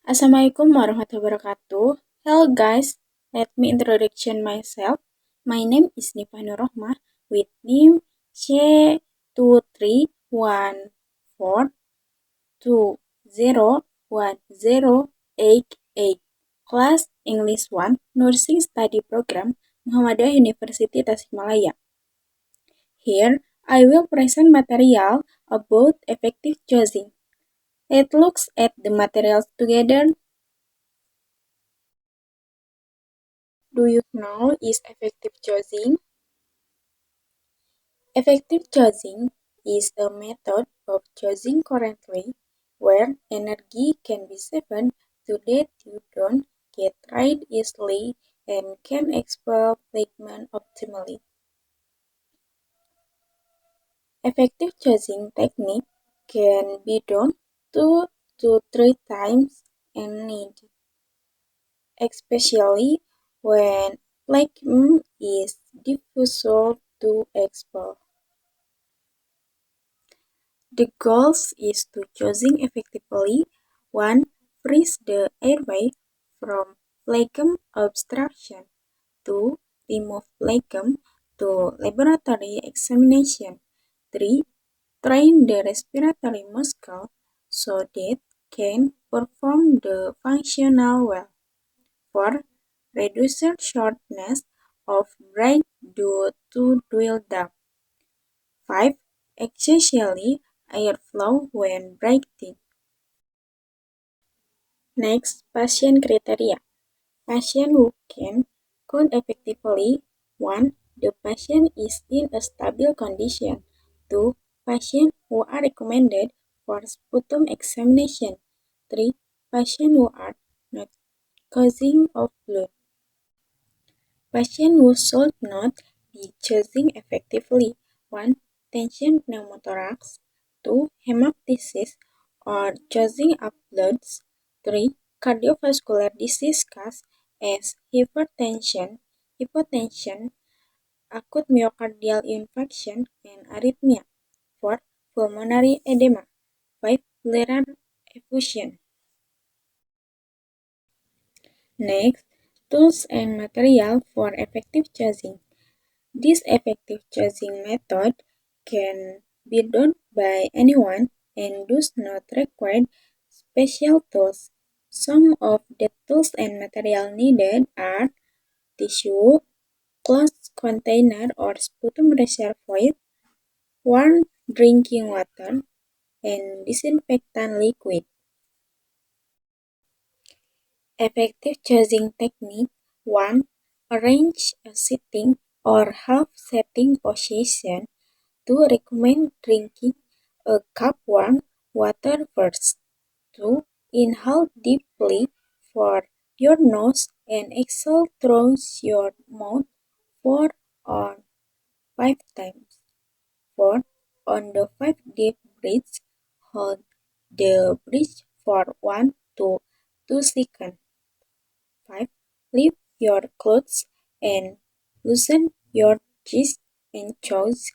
Assalamualaikum warahmatullahi wabarakatuh. Hello guys, let me introduction myself. My name is Nifa Nurrohmah with name C23142010888. Class English 1 Nursing Study Program Muhammadiyah University Tasikmalaya. Here, I will present material about effective choosing. Let's look at the materials together. Do you know is effective choosing? Effective choosing is a method of choosing correctly where energy can be saved so that you don't get tired easily and can expel pigment optimally. Effective choosing technique can be done 2 to 3 times and need, especially when pigment is difficult to expel. The goal is to choosing effectively. 1. Freeze the airway from phlegm obstruction. 2. Remove phlegm to laboratory examination. 3. Train the respiratory muscle so that can perform the functional well. 4. Reduce shortness of breath due to dual dump. 5. Essentially airflow when breathing. Next, patient criteria. Patient who can count effectively. 1. The patient is in a stable condition. 2. Patient who are recommended for sputum examination. 3. Patient who are not causing of blood. Patient who should not be choosing effectively. 1. Tension pneumothorax. 2. Hemoptysis or choosing up bloods. 3. Cardiovascular disease cause as hypertension, hypotension, acute myocardial infarction, and arrhythmia. 4. Pulmonary edema. 5. Pleural effusion. Next, tools and material for effective choosing. This effective choosing method can be done by anyone and does not require special tools. Some of the tools and material needed are tissue, closed container or sputum reservoir, warm drinking water, and disinfectant liquid. Effective choosing technique 1. Arrange a sitting or half-sitting position. 2. Recommend drinking a cup warm water first. 2. Inhale deeply for your nose and exhale through your mouth 4 or 5 times. 4. On the 5 deep breaths, hold the breath for 1 to 2 seconds. 5. Lift your clothes and loosen your chest and choose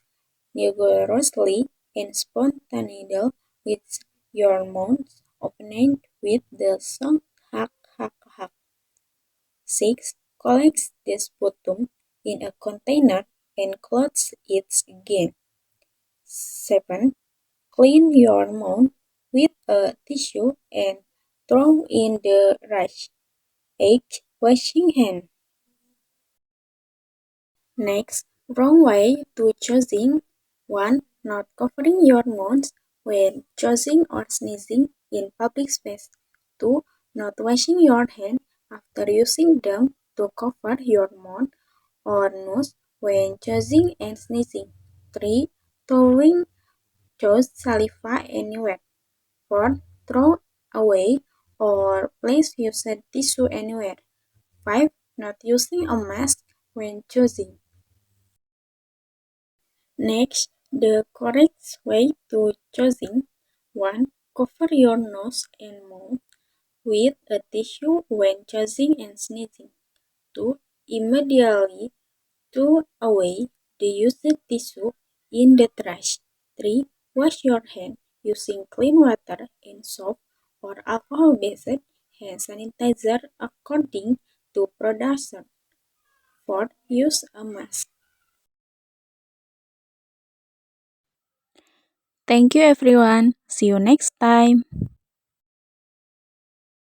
vigorously and spontaneously with your mouth opened with the sound hack hack hack. 6. Collect the sputum in a container and close it again. 7. Clean your mouth with a tissue and throw in the trash. 8. Washing hands. Next, wrong way to choosing. 1. Not covering your mouth when choosing or sneezing in public space. 2. Not washing your hands after using them to cover your mouth or nose when choosing and sneezing. 3. Throwing chose saliva anywhere. 4. Throw away or place used tissue anywhere. 5. Not using a mask when choosing. Next, the correct way to choosing. 1. Cover your nose and mouth with a tissue when choosing and sneezing. 2. Immediately throw away the used tissue in the trash. 3. Wash your hands using clean water and soap or alcohol-based hand sanitizer according to production. Fourth, use a mask. Thank you everyone. See you next time.